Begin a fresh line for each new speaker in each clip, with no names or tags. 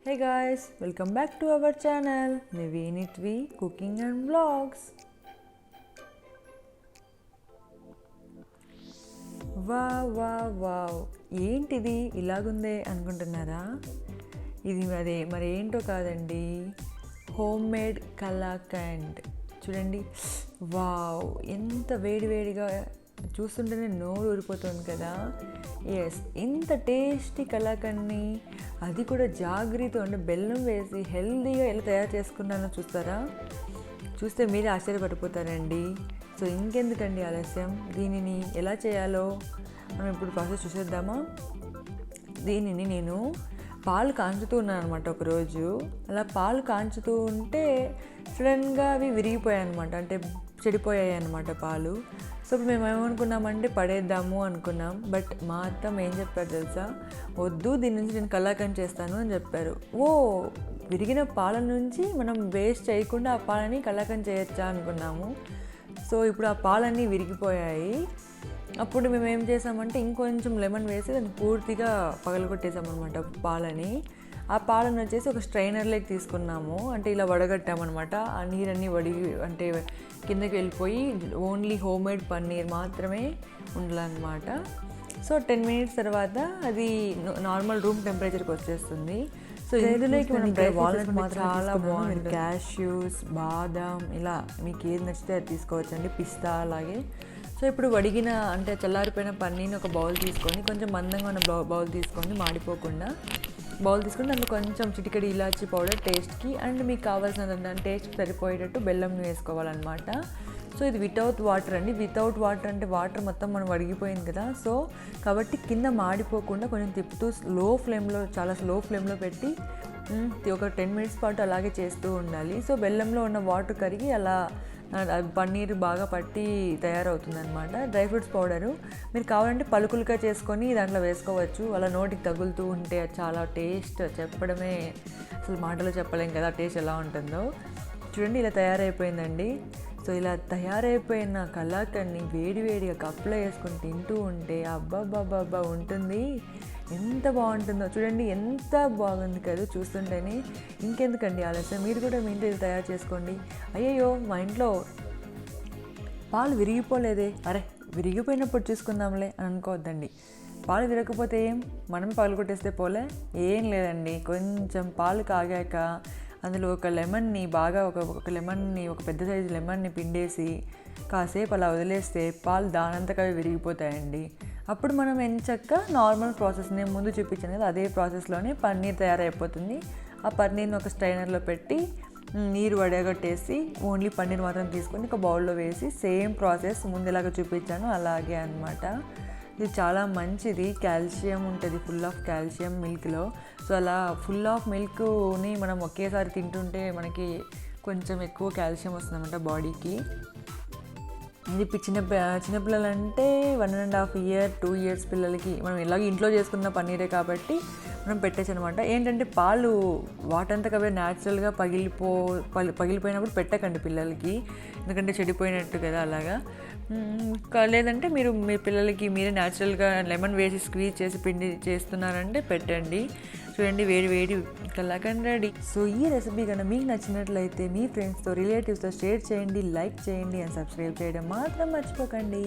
Hey guys, welcome back to our channel Niveenitvi Cooking and Vlogs. Wow ఏంటిది ఇలాగుందే అనుకుంటున్నారా? ఇది మరి ఏంటో కాదండి, హోమ్ మేడ్ కలాకండ్. చూడండి, వావ్ ఎంత వేడివేడిగా చూస్తుంటేనే నోరు ఊరిపోతుంది కదా. ఎస్, ఇంత టేస్టీ కలాకండ్ని అది కూడా జాగ్రత్త అంటే బెల్లం వేసి హెల్తీగా ఎలా తయారు చేసుకున్నానో చూస్తే మీరే ఆశ్చర్యపడిపోతారండి. సో ఇంకెందుకండి ఆలస్యం, దీనిని ఎలా చేయాలో మనం ఇప్పుడు ప్రాసెస్ చూసేద్దామా. దీనిని నేను పాలు కాంచుతూ ఉన్నాను అనమాట. ఒకరోజు అలా పాలు కాంచుతూ ఉంటే సడన్గా అవి విరిగిపోయాయి అనమాట, అంటే చెడిపోయాయి అనమాట పాలు. సో ఇప్పుడు మేము ఏమనుకున్నామంటే పడేద్దాము అనుకున్నాం. బట్ మా అత్త ఏం చెప్పారు తెలుసా, వద్దు దీని నుంచి నేను కలాకండ్ చేస్తాను అని చెప్పారు. విరిగిన పాల నుంచి మనం వేస్ట్ చేయకుండా ఆ పాలని కలాకండ్ చేయొచ్చా అనుకున్నాము. సో ఇప్పుడు ఆ పాలన్నీ విరిగిపోయాయి. అప్పుడు మేము ఏం చేసామంటే ఇంకొంచెం లెమన్ వేసి దాన్ని పూర్తిగా పగలగొట్టేసామన్నమాట పాలని. ఆ పాలను వచ్చేసి ఒక స్ట్రైనర్లోకి తీసుకున్నాము, అంటే ఇలా వడగట్టామన్నమాట. ఆ నీరన్నీ అంటే కిందకి వెళ్ళిపోయి ఓన్లీ హోమ్ మేడ్ పన్నీర్ మాత్రమే ఉండాలన్నమాట. సో 10 minutes తర్వాత అది నార్మల్ రూమ్ టెంపరేచర్కి వచ్చేస్తుంది. సో ఇందులోకి మనం వాల్నట్ మాత్రం చాలా బాగుంటుంది. క్యాష్యూస్, బాదం, ఇలా మీకు ఏది నచ్చితే అది తీసుకోవచ్చండి, పిస్తా అలాగే. సో ఇప్పుడు వడిగిన అంటే చల్లారిపోయిన పన్నీర్ని ఒక బౌల్ తీసుకొని, కొంచెం మందంగా ఉన్న బౌల్ తీసుకొని, మాడిపోకుండా బౌల్ తీసుకొని దాంట్లో కొంచెం చిటికెడు ఇలాచీ పౌడర్ టేస్ట్కి, అండ్ మీకు కావాల్సిన టేస్ట్కి సరిపోయేటట్టు బెల్లం వేసుకోవాలన్నమాట. సో ఇది వితౌట్ వాటర్ అండి. వితౌట్ వాటర్ అంటే వాటర్ మొత్తం మనం వడిగిపోయింది కదా, సో కాబట్టి కింద మాడిపోకుండా కొంచెం తిప్పుతూ చాలా స్లో ఫ్లేమ్లో పెట్టి ఒక 10 minutes పాటు అలాగే చేస్తూ ఉండాలి. సో బెల్లంలో ఉన్న వాటర్ కరిగి అలా పన్నీర్ బాగా పట్టి తయారవుతుంది అనమాట. డ్రై ఫ్రూట్స్ పౌడరు మీరు కావాలంటే పలుకులుగా చేసుకొని దాంట్లో వేసుకోవచ్చు. అలా నోటికి తగులుతూ ఉంటే చాలా టేస్ట్ చెప్పడమే, అసలు మాటలో చెప్పలేం కదా టేస్ట్ ఎలా ఉంటుందో. చూడండి ఇలా తయారైపోయిందండి. సో ఇలా తయారైపోయిన కలాకండ్ని వేడివేడిగా కప్పులో వేసుకొని తింటూ ఉంటే అబ్బాబ్బాబ్బా ఉంటుంది. ఎంత బాగుంటుందో చూడండి, ఎంత బాగుంది కదా చూస్తుంటేనే. ఇంకెందుకండి ఆలస్యం, మీరు కూడా మీ ఇంట్లో తయారు చేసుకోండి. అయ్యయ్యో మా ఇంట్లో పాలు విరిగిపోలేదే, అరే విరిగిపోయినప్పుడు చూసుకుందాంలే అని అనుకోవద్దండి. పాలు విరగకపోతే మనం పాలు కొట్టేస్తే పోలే, ఏం లేదండి. కొంచెం పాలు కాగాక అందులో ఒక లెమన్ని ఒక పెద్ద సైజు లెమన్ని పిండేసి కాసేపు అలా వదిలేస్తే పాలు దానంతగా విరిగిపోతాయండి. అప్పుడు మనం ఎంచక్క నార్మల్ ప్రాసెస్ నేను ముందు చూపించాను కదా, అదే ప్రాసెస్లోనే పన్నీర్ తయారైపోతుంది. ఆ పన్నీర్ని ఒక స్ట్రైనర్లో పెట్టి నీరు వడగట్టేసి ఓన్లీ పన్నీర్ మాత్రం తీసుకొని ఒక బౌల్లో వేసి సేమ్ ప్రాసెస్ ముందు ఎలాగ చూపించాను అలాగే అన్నమాట. ఇది చాలా మంచిది, కాల్షియం ఉంటుంది, ఫుల్ ఆఫ్ కాల్షియం మిల్క్లో. సో అలా ఫుల్ ఆఫ్ మిల్క్ని మనం ఒకేసారి తింటుంటే మనకి కొంచెం ఎక్కువ కాల్షియం వస్తుందన్నమాట బాడీకి. ఇది చిన్నపిల్లలంటే 1.5 year 2 years పిల్లలకి మనం ఎలాగో ఇంట్లో చేసుకున్న పన్నీరే కాబట్టి మనం పెట్టచ్చు అనమాట. ఏంటంటే పాలు వాటంతకవే న్యాచురల్గా పగిలిపోయినప్పుడు పెట్టకండి పిల్లలకి, ఎందుకంటే చెడిపోయినట్టు కదా అలాగా. లేదంటే మీ పిల్లలకి మీరే న్యాచురల్గా లెమన్ వేసి స్క్వీజ్ చేసి పిండి చేస్తున్నారంటే పెట్టండి. చూడండి వేడి కలాకండ్ రెడీ. సో ఈ రెసిపీ కన్నా మీకు నచ్చినట్లయితే మీ ఫ్రెండ్స్తో రిలేటివ్స్తో షేర్ చేయండి, లైక్ చేయండి అండ్ సబ్స్క్రైబ్ చేయడం మాత్రం మర్చిపోకండి.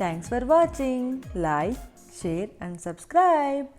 Thanks for watching. Like, share and subscribe.